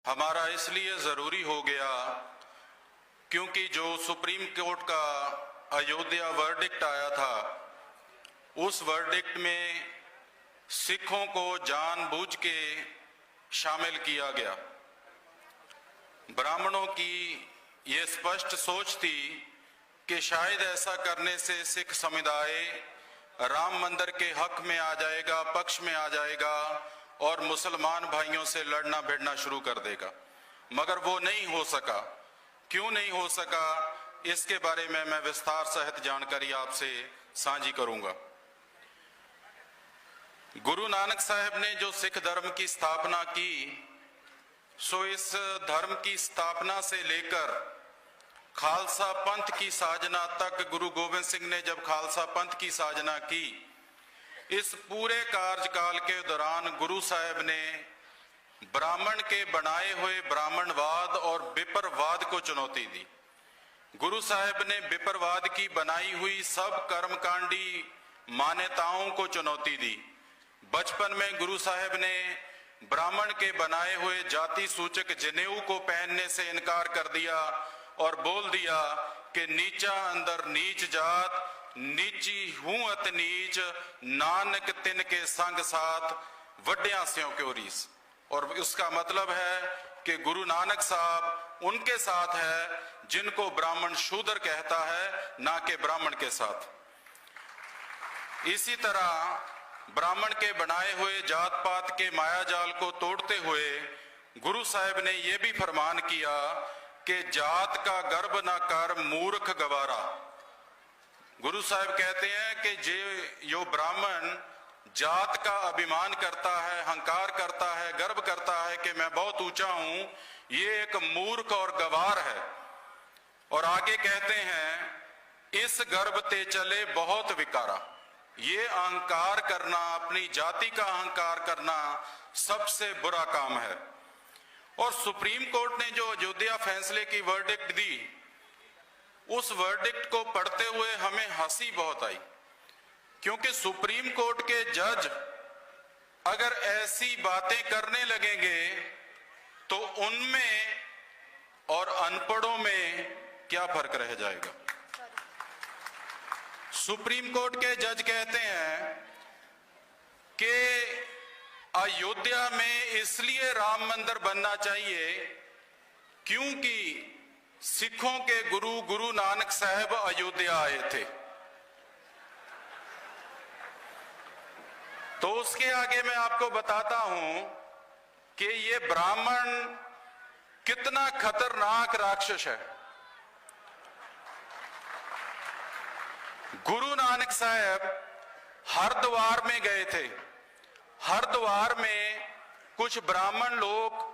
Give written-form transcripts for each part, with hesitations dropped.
हमारा इसलिए ज़रूरी हो गया क्योंकि जो सुप्रीम कोर्ट का अयोध्या वर्डिक्ट आया था, उस वर्डिक्ट में सिखों को जानबूझ के शामिल किया गया। ब्राह्मणों की ये स्पष्ट सोच थी कि शायद ऐसा करने से सिख समुदाय राम मंदिर के हक में आ जाएगा, पक्ष में आ जाएगा और मुसलमान भाइयों से लड़ना भिड़ना शुरू कर देगा, मगर वो नहीं हो सका। क्यों नहीं हो सका, इसके बारे में मैं विस्तार सहित जानकारी आपसे साझी करूंगा। गुरु नानक साहब ने जो सिख धर्म की स्थापना की, सो इस धर्म की स्थापना से लेकर खालसा पंथ की साजना तक, गुरु गोविंद सिंह ने जब खालसा पंथ की साजना की, इस पूरे कार्यकाल के दौरान गुरु साहब ने ब्राह्मण के बनाए हुए ब्राह्मणवाद और विपरवाद को चुनौती दी। गुरु साहब ने विपरवाद की बनाई हुई सब कर्मकांडी मान्यताओं को चुनौती दी। बचपन में गुरु साहब ने ब्राह्मण के बनाए हुए जाति सूचक जनेऊ को पहनने से इनकार कर दिया और बोल दिया कि नीचा अंदर नीच जात, नीची हूं अत नीच, नानक तिन के संग साथ वड्डिया स्यों क्यों रीस। और उसका मतलब है कि गुरु नानक साहब उनके साथ है जिनको ब्राह्मण शूद्र कहता है, ना कि ब्राह्मण के साथ। इसी तरह ब्राह्मण के बनाए हुए जात पात के मायाजाल को तोड़ते हुए गुरु साहब ने यह भी फरमान किया कि जात का गर्व न कर मूर्ख गवारा। गुरु साहब कहते हैं कि जो ब्राह्मण जात का अभिमान करता है, अहंकार करता है, गर्व करता है कि मैं बहुत ऊंचा हूं, ये एक मूर्ख और गवार है। और आगे कहते हैं, इस गर्व ते चले बहुत विकारा। ये अहंकार करना, अपनी जाति का अहंकार करना सबसे बुरा काम है। और सुप्रीम कोर्ट ने जो अयोध्या फैसले की वर्डिक्ट दी, उस वर्डिक्ट को पढ़ते हुए हमें हंसी बहुत आई, क्योंकि सुप्रीम कोर्ट के जज अगर ऐसी बातें करने लगेंगे तो उनमें और अनपढ़ों में क्या फर्क रह जाएगा। सुप्रीम कोर्ट के जज कहते हैं कि अयोध्या में इसलिए राम मंदिर बनना चाहिए क्योंकि सिखों के गुरु गुरु नानक साहब अयोध्या आए थे। तो उसके आगे मैं आपको बताता हूं कि ये ब्राह्मण कितना खतरनाक राक्षस है। गुरु नानक साहब हरिद्वार में गए थे। हरिद्वार में कुछ ब्राह्मण लोग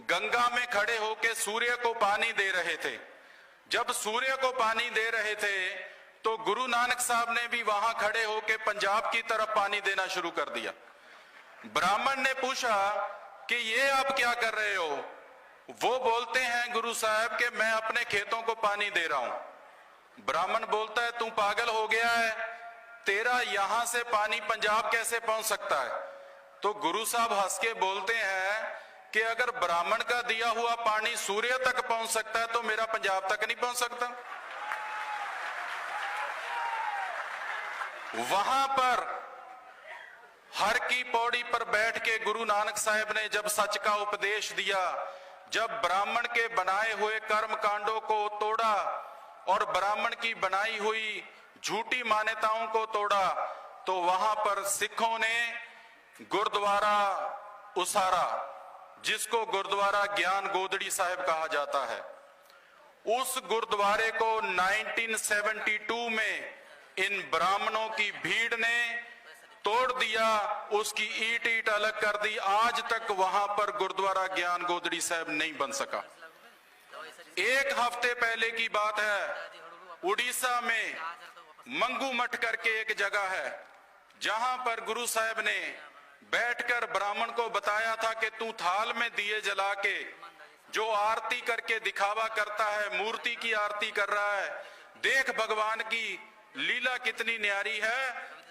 गंगा में खड़े होकर सूर्य को पानी दे रहे थे। जब सूर्य को पानी दे रहे थे तो गुरु नानक साहब ने भी वहां खड़े होकर पंजाब की तरफ पानी देना शुरू कर दिया। ब्राह्मण ने पूछा कि ये आप क्या कर रहे हो? वो बोलते हैं गुरु साहब कि मैं अपने खेतों को पानी दे रहा हूं। ब्राह्मण बोलता है, तू पागल हो गया है, तेरा यहां से पानी पंजाब कैसे पहुंच सकता है? तो गुरु साहब हंस के बोलते हैं कि अगर ब्राह्मण का दिया हुआ पानी सूर्य तक पहुंच सकता है तो मेरा पंजाब तक नहीं पहुंच सकता। वहां पर हर की पौड़ी पर बैठ के गुरु नानक साहब ने जब सच का उपदेश दिया, जब ब्राह्मण के बनाए हुए कर्म कांडों को तोड़ा और ब्राह्मण की बनाई हुई झूठी मान्यताओं को तोड़ा, तो वहां पर सिखों ने गुरुद्वारा उसारा, जिसको गुरुद्वारा ज्ञान गोदड़ी साहिब कहा जाता है, उस गुरुद्वारे को 1972 में इन ब्राह्मणों की भीड़ ने तोड़ दिया, उसकी ईंट ईंट अलग कर दी। आज तक वहां पर गुरुद्वारा ज्ञान गोदड़ी साहिब नहीं बन सका। एक हफ्ते पहले की बात है, उड़ीसा में मंगू मठ करके एक जगह है, जहां पर गुरु साहब ने बैठकर ब्राह्मण को बताया था कि तू थाल में दिए जला के जो आरती करके दिखावा करता है, मूर्ति की आरती कर रहा है, देख भगवान की लीला कितनी न्यारी है,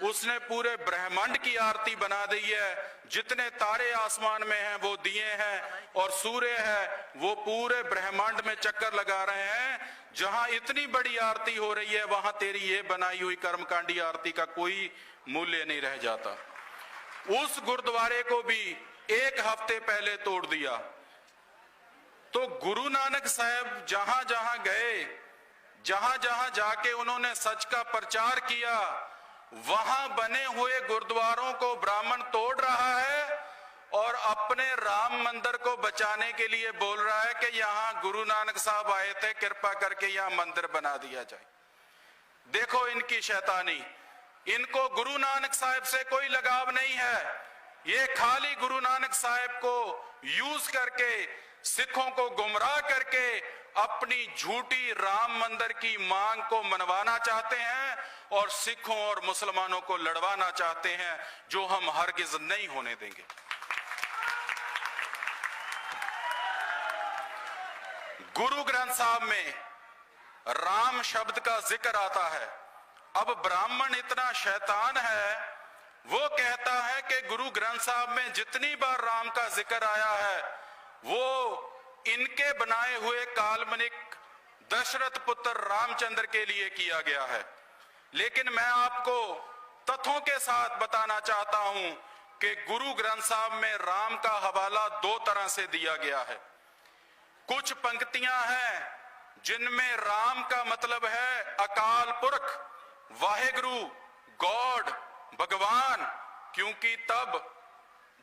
उसने पूरे ब्रह्मांड की आरती बना दी है। जितने तारे आसमान में हैं वो दिए हैं, और सूर्य है वो पूरे ब्रह्मांड में चक्कर लगा रहे हैं। जहां इतनी बड़ी आरती हो रही है वहां तेरी ये बनाई हुई कर्मकांडी आरती का कोई मूल्य नहीं रह जाता। उस गुरुद्वारे को भी एक हफ्ते पहले तोड़ दिया। तो गुरु नानक साहब जहां जहां गए, जहां जहां जाके उन्होंने सच का प्रचार किया, वहां बने हुए गुरुद्वारों को ब्राह्मण तोड़ रहा है और अपने राम मंदिर को बचाने के लिए बोल रहा है कि यहां गुरु नानक साहब आए थे, कृपा करके यहां मंदिर बना दिया जाए। देखो इनकी शैतानी, इनको गुरु नानक साहब से कोई लगाव नहीं है। ये खाली गुरु नानक साहब को यूज करके सिखों को गुमराह करके अपनी झूठी राम मंदिर की मांग को मनवाना चाहते हैं और सिखों और मुसलमानों को लड़वाना चाहते हैं, जो हम हरगिज नहीं होने देंगे। गुरु ग्रंथ साहब में राम शब्द का जिक्र आता है। अब ब्राह्मण इतना शैतान है, वो कहता है कि गुरु ग्रंथ साहब में जितनी बार राम का जिक्र आया है वो इनके बनाए हुए काल्पनिक दशरथ पुत्र रामचंद्र के लिए किया गया है। लेकिन मैं आपको तथ्यों के साथ बताना चाहता हूं कि गुरु ग्रंथ साहब में राम का हवाला दो तरह से दिया गया है। कुछ पंक्तियां हैं जिनमें राम का मतलब है अकाल पुरख, वाहेगुरु, गॉड, भगवान। क्योंकि तब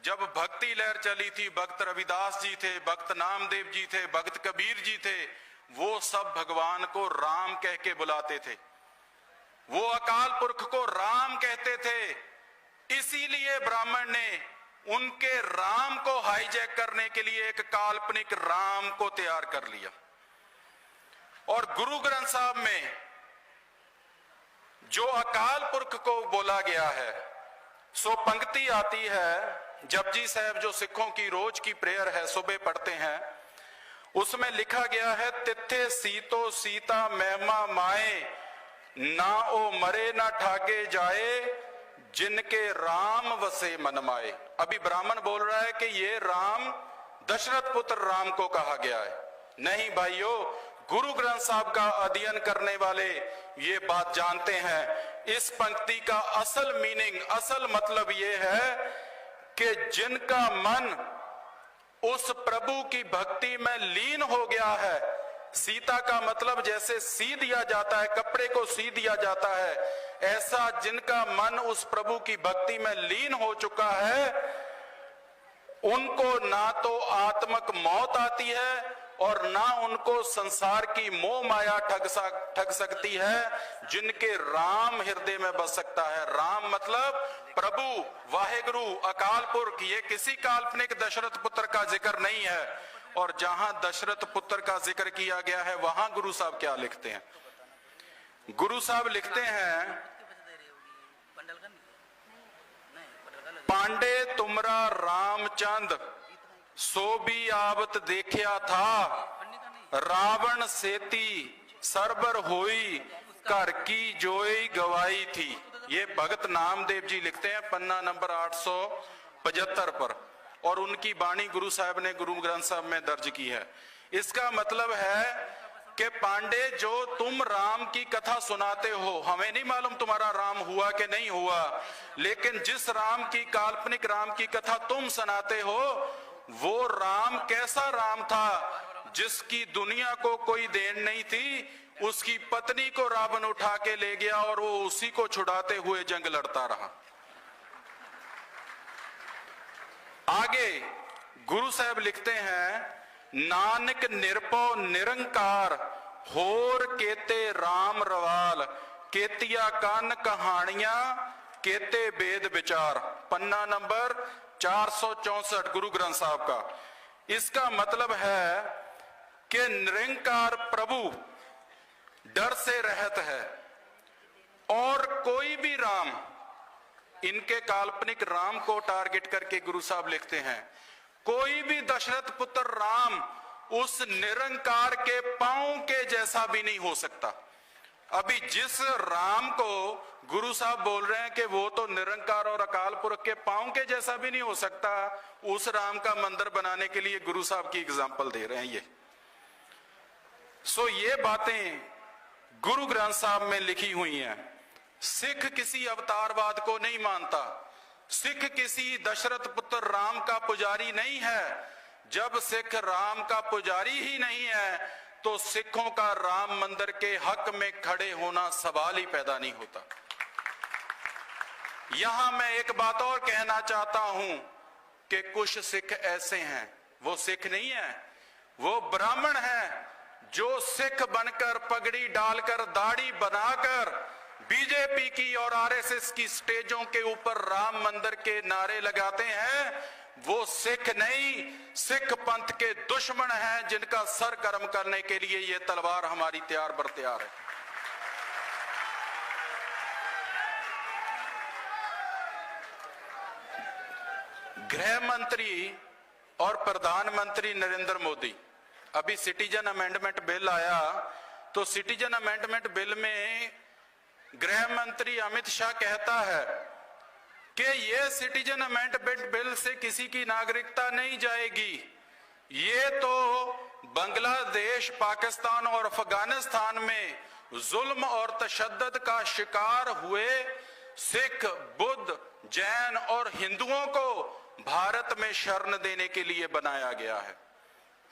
जब भक्ति लहर चली थी, भक्त रविदास जी थे, भक्त नामदेव जी थे, भक्त कबीर जी थे, वो सब भगवान को राम कह के बुलाते थे, वो अकाल पुरख को राम कहते थे। इसीलिए ब्राह्मण ने उनके राम को हाईजैक करने के लिए एक काल्पनिक राम को तैयार कर लिया। और गुरु ग्रंथ साहब में जो अकाल पुरख को बोला गया है, सो पंक्ति आती है जपजी साहब जो सिखों की रोज की प्रेयर है, सुबह पढ़ते हैं, उसमें लिखा गया है, तिथे सीतो सीता महिमा माए, ना ओ मरे ना ठाके जाए, जिनके राम वसे मन माए। अभी ब्राह्मण बोल रहा है कि ये राम दशरथ पुत्र राम को कहा गया है। नहीं भाइयों, गुरु ग्रंथ साहब का अध्ययन करने वाले ये बात जानते हैं। इस पंक्ति का असल मीनिंग, असल मतलब ये है कि जिनका मन उस प्रभु की भक्ति में लीन हो गया है, सीता का मतलब जैसे सी दिया जाता है, कपड़े को सी दिया जाता है, ऐसा जिनका मन उस प्रभु की भक्ति में लीन हो चुका है, उनको ना तो आत्मक मौत आती है और ना उनको संसार की मोह माया ठग सकती है। जिनके राम हृदय में बस सकता है, राम मतलब प्रभु, वाहेगुरु, अकाल पुरख, ये किसी काल्पनिक दशरथ पुत्र का जिक्र नहीं है। और जहां दशरथ पुत्र का जिक्र किया गया है वहां गुरु साहब क्या लिखते हैं? गुरु साहब लिखते हैं, पांडे तुमरा रामचंद सो भी आवत देखिया था, रावण सेती सरबर होई, घर की जोई गवाई थी। ये भगत नामदेव जी लिखते हैं पन्ना नंबर 875 पर, और उनकी बाणी गुरु साहब ने गुरु ग्रंथ साहब में दर्ज की है। इसका मतलब है कि पांडे जो तुम राम की कथा सुनाते हो, हमें नहीं मालूम तुम्हारा राम हुआ कि नहीं हुआ, लेकिन जिस राम की, काल्पनिक राम की कथा तुम सुनाते हो, वो राम कैसा राम था जिसकी दुनिया को कोई देन नहीं थी, उसकी पत्नी को रावण उठा के ले गया और वो उसी को छुड़ाते हुए जंग लड़ता रहा। आगे गुरु साहब लिखते हैं, नानक निरपो निरंकार होर केते राम रवाल, केतिया कान कहानियां केते वेद विचार। पन्ना नंबर 464 गुरु ग्रंथ साहब का। इसका मतलब है कि निरंकार प्रभु डर से रहत है और कोई भी राम, इनके काल्पनिक राम को टारगेट करके गुरु साहब लिखते हैं, कोई भी दशरथ पुत्र राम उस निरंकार के पांव के जैसा भी नहीं हो सकता। अभी जिस राम को गुरु साहब बोल रहे हैं कि वो तो निरंकार और अकाल पुरख के पांव के जैसा भी नहीं हो सकता, उस राम का मंदिर बनाने के लिए गुरु साहब की एग्जाम्पल दे रहे हैं ये। ये बातें गुरु ग्रंथ साहब में लिखी हुई हैं। सिख किसी अवतारवाद को नहीं मानता, सिख किसी दशरथ पुत्र राम का पुजारी नहीं है। जब सिख राम का पुजारी ही नहीं है तो सिखों का राम मंदिर के हक में खड़े होना सवाल ही पैदा नहीं होता। यहां मैं एक बात और कहना चाहता हूं कि कुछ सिख ऐसे हैं, वो सिख नहीं है, वो ब्राह्मण हैं, जो सिख बनकर पगड़ी डालकर दाढ़ी बनाकर बीजेपी की और आरएसएस की स्टेजों के ऊपर राम मंदिर के नारे लगाते हैं। वो सिख नहीं, सिख पंथ के दुश्मन हैं, जिनका सर कर्म करने के लिए ये तलवार हमारी तैयार बर तैयार है। गृह मंत्री और प्रधानमंत्री नरेंद्र मोदी, अभी सिटीजन अमेंडमेंट बिल आया, तो सिटीजन अमेंडमेंट बिल में गृह मंत्री अमित शाह कहता है कि ये सिटीजन अमेंडमेंट बिल से किसी की नागरिकता नहीं जाएगी, ये तो बांग्लादेश, पाकिस्तान और अफगानिस्तान में जुल्म और तशद्दुद का शिकार हुए सिख, बुद्ध, जैन और हिंदुओं को भारत में शरण देने के लिए बनाया गया है।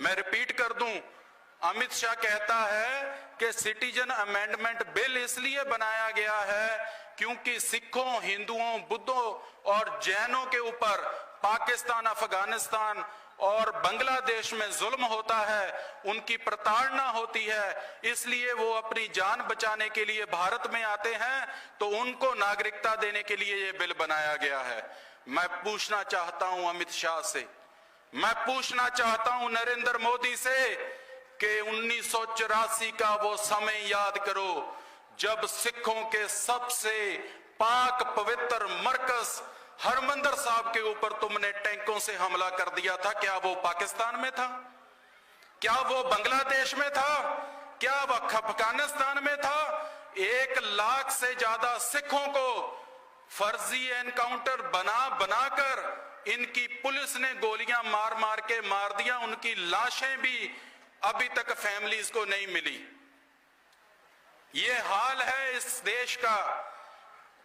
मैं रिपीट कर दूं, अमित शाह कहता है कि सिटीजन अमेंडमेंट बिल इसलिए बनाया गया है क्योंकि सिखों, हिंदुओं, बुद्धों और जैनों के ऊपर पाकिस्तान, अफगानिस्तान और बांग्लादेश में जुल्म होता है, उनकी प्रताड़ना होती है, इसलिए वो अपनी जान बचाने के लिए भारत में आते हैं, तो उनको नागरिकता देने के लिए ये बिल बनाया गया है। मैं पूछना चाहता हूं अमित शाह से, मैं पूछना चाहता हूं नरेंद्र मोदी से कि 1984 का वो समय याद करो जब सिखों के सबसे पाक पवित्र मरकज हरमंदिर साहब के ऊपर तुमने टैंकों से हमला कर दिया था। क्या वो पाकिस्तान में था? क्या वो बांग्लादेश में था? क्या वो अफगानिस्तान में था? 1 लाख से ज्यादा सिखों को फर्जी एनकाउंटर बनाकर इनकी पुलिस ने गोलियां मार मार के मार दिया। उनकी लाशें भी अभी तक फैमिलीज को नहीं मिली। ये हाल है इस देश का।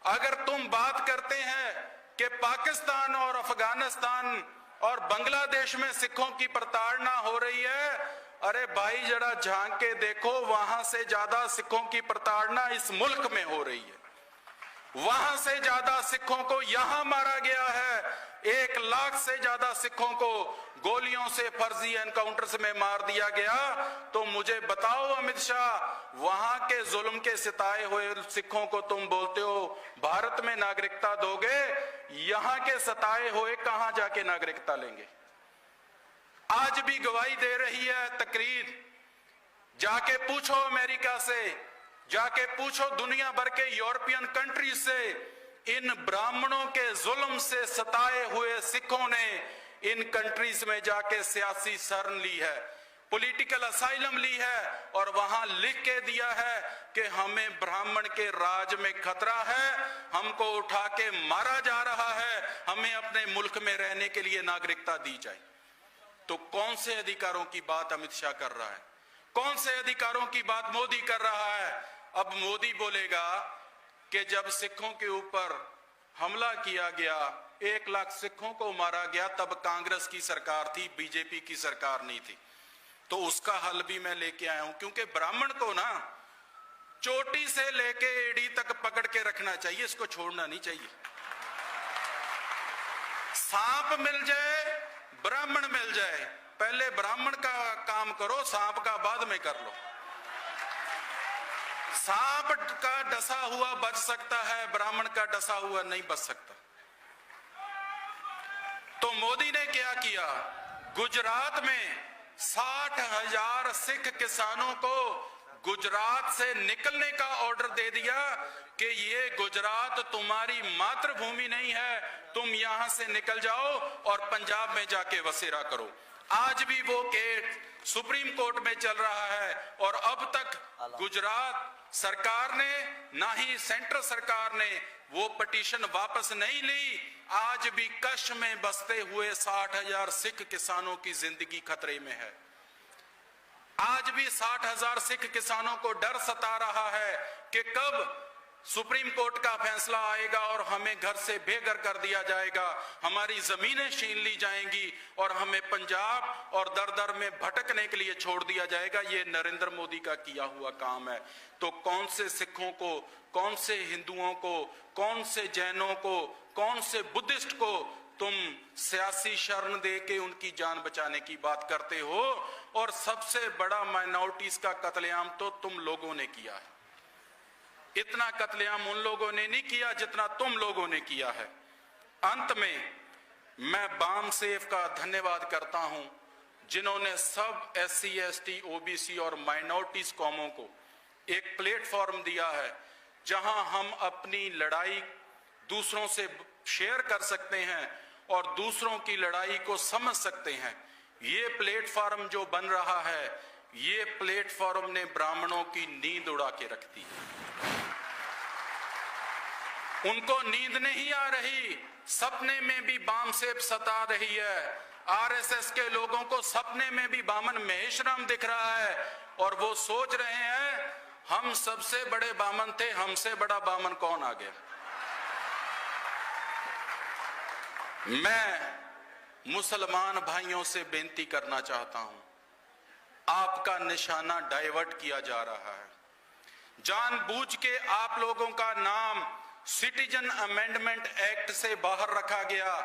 अगर तुम बात करते हैं कि पाकिस्तान और अफगानिस्तान और बांग्लादेश में सिखों की प्रताड़ना हो रही है, अरे भाई जरा झांक के देखो, वहां से ज्यादा सिखों की प्रताड़ना इस मुल्क में हो रही है। वहां से ज्यादा सिखों को यहां मारा गया है। 1 लाख से ज्यादा सिखों को गोलियों से, फर्जी एनकाउंटर्स में मार दिया गया। तो मुझे बताओ अमित शाह, वहां के जुल्म के सिताए हुए सिखों को तुम बोलते हो भारत में नागरिकता दोगे, यहां के सताए हुए कहां जाके नागरिकता लेंगे? आज भी गवाही दे रही है तकरीर। जाके पूछो अमेरिका से, जाके पूछो दुनिया भर के यूरोपियन कंट्री से, इन ब्राह्मणों के जुल्म से सताए हुए सिखों ने इन कंट्रीज में जाके सियासी शरण ली है, पॉलिटिकल असाइलम ली है और वहां लिख के दिया है कि हमें ब्राह्मण के राज में खतरा है, हमको उठा के मारा जा रहा है, हमें अपने मुल्क में रहने के लिए नागरिकता दी जाए। तो कौन से अधिकारों की बात अमित शाह कर रहा है? कौन से अधिकारों की बात मोदी कर रहा है? अब मोदी बोलेगा कि जब सिखों के ऊपर हमला किया गया, 1 लाख सिखों को मारा गया, तब कांग्रेस की सरकार थी, बीजेपी की सरकार नहीं थी। तो उसका हल भी मैं लेके आया हूं, क्योंकि ब्राह्मण को ना चोटी से लेके एड़ी तक पकड़ के रखना चाहिए, इसको छोड़ना नहीं चाहिए। सांप मिल जाए, ब्राह्मण मिल जाए, पहले ब्राह्मण का काम करो, सांप का बाद में कर लो। सांप का डसा हुआ बच सकता है, ब्राह्मण का डसा हुआ नहीं बच सकता। तो मोदी ने क्या किया? गुजरात में 60,000 सिख किसानों को गुजरात से निकलने का ऑर्डर दे दिया कि ये गुजरात तुम्हारी मातृभूमि नहीं है, तुम यहां से निकल जाओ और पंजाब में जाके बसेरा करो। आज भी वो केस सुप्रीम कोर्ट में चल रहा है और अब तक गुजरात सरकार ने ना ही सेंट्रल सरकार ने वो पिटीशन वापस नहीं ली। आज भी कच्छ में बसते हुए 60,000 सिख किसानों की जिंदगी खतरे में है। आज भी 60,000 सिख किसानों को डर सता रहा है कि कब सुप्रीम कोर्ट का फैसला आएगा और हमें घर से बेघर कर दिया जाएगा, हमारी जमीनें छीन ली जाएंगी और हमें पंजाब और दर दर में भटकने के लिए छोड़ दिया जाएगा। ये नरेंद्र मोदी का किया हुआ काम है। तो कौन से सिखों को, कौन से हिंदुओं को, कौन से जैनों को, कौन से बुद्धिस्ट को तुम सियासी शरण दे के उनकी जान बचाने की बात करते हो? और सबसे बड़ा माइनॉरिटीज का कत्लेआम तो तुम लोगों ने किया है। इतना कत्लेआम उन लोगों ने नहीं किया जितना तुम लोगों ने किया है। अंत में मैं बाम सेफ का धन्यवाद करता हूं जिन्होंने सब SC ST OBC और माइनॉरिटीज कौमों को एक प्लेटफॉर्म दिया है जहां हम अपनी लड़ाई दूसरों से शेयर कर सकते हैं और दूसरों की लड़ाई को समझ सकते हैं। ये प्लेटफॉर्म जो बन रहा है, ये प्लेटफॉर्म ने ब्राह्मणों की नींद उड़ा के रख दी। उनको नींद नहीं आ रही, सपने में भी बाम सेफ सता रही है। RSS के लोगों को सपने में भी बामन महेशराम दिख रहा है और वो सोच रहे हैं हम सबसे बड़े बामन थे, हमसे बड़ा बामन कौन आ गया। मैं मुसलमान भाइयों से बेनती करना चाहता हूं, आपका निशाना डाइवर्ट किया जा रहा है। जानबूझ के आप लोगों का नाम सिटीजन अमेंडमेंट एक्ट से बाहर रखा गया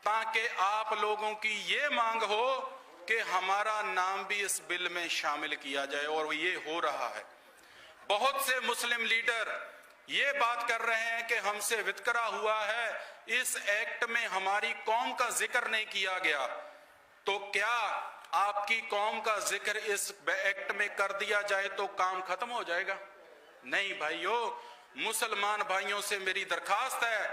ताकि आप लोगों की ये मांग हो कि हमारा नाम भी इस बिल में शामिल किया जाए, और ये हो रहा है। बहुत से मुस्लिम लीडर ये बात कर रहे हैं कि हमसे वितकरा हुआ है, इस एक्ट में हमारी कौम का जिक्र नहीं किया गया। तो क्या आपकी कौम का जिक्र इस एक्ट में कर दिया जाए तो काम खत्म हो जाएगा? नहीं भाइयों, मुसलमान भाइयों से मेरी दरखास्त है,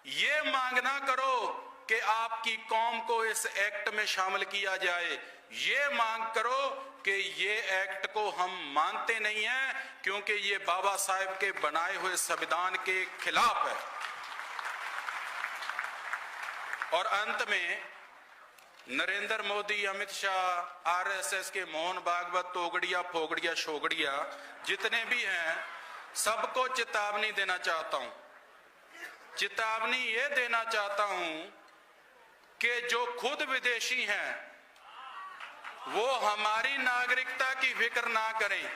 ये मांग ना करो कि आपकी कौम को इस एक्ट में शामिल किया जाए। ये मांग करो कि ये एक्ट को हम मानते नहीं हैं क्योंकि ये बाबा साहेब के बनाए हुए संविधान के खिलाफ है। और अंत में नरेंद्र मोदी, अमित शाह, RSS के मोहन भागवत, तोगड़िया, फोगड़िया, शोगड़िया जितने भी हैं, सबको चेतावनी देना चाहता हूं। चेतावनी ये देना चाहता हूं कि जो खुद विदेशी हैं वो हमारी नागरिकता की फिक्र ना करें।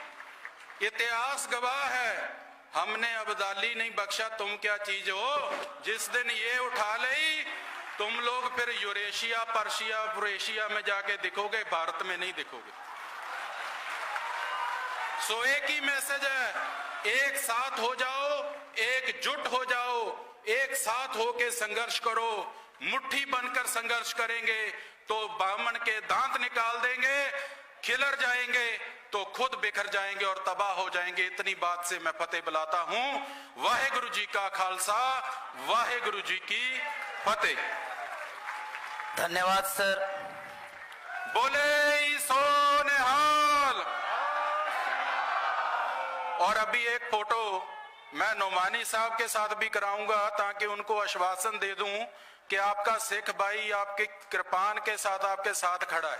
इतिहास गवाह है, हमने अब्दाली नहीं बख्शा, तुम क्या चीज हो। जिस दिन ये उठा ले तुम लोग फिर यूरेशिया, पर्शिया, फ्रेशिया में जाके दिखोगे, भारत में नहीं दिखोगे। सो एक ही मैसेज है, एक साथ हो जाओ, एकजुट हो जाओ, एक साथ होके संघर्ष करो। मुट्ठी बनकर संघर्ष करेंगे तो बामन के दांत निकाल देंगे, खिलर जाएंगे तो खुद बिखर जाएंगे और तबाह हो जाएंगे। इतनी बात से मैं फतेह बुलाता हूं। वाहेगुरु जी का खालसा, वाहेगुरु जी की फतेह। धन्यवाद सर। बोले सो निहाल। और अभी एक फोटो मैं नोमानी साहब के साथ भी कराऊंगा ताकि उनको आश्वासन दे दूं कि आपका सिख भाई आपके कृपान के साथ खड़ा है।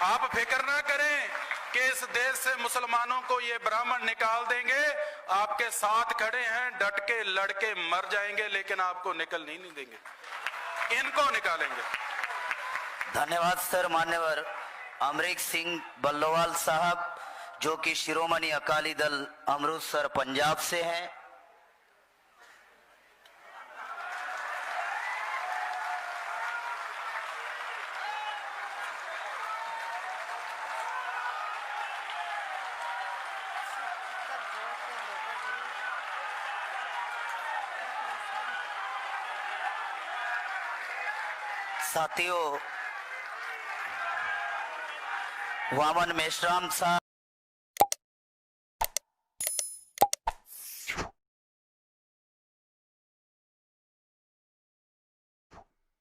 आप फिक्र ना करें कि इस देश से मुसलमानों को ये ब्राह्मण निकाल देंगे, आपके साथ खड़े हैं, डट के लड़के मर जाएंगे लेकिन आपको निकल नहीं देंगे, इनको निकालेंगे। धन्यवाद सर। मान्यवर अमरीक सिंह बल्लोवाल साहब जो कि शिरोमणि अकाली दल अमृतसर पंजाब से हैं। साथियों, वामन मेश्राम साहब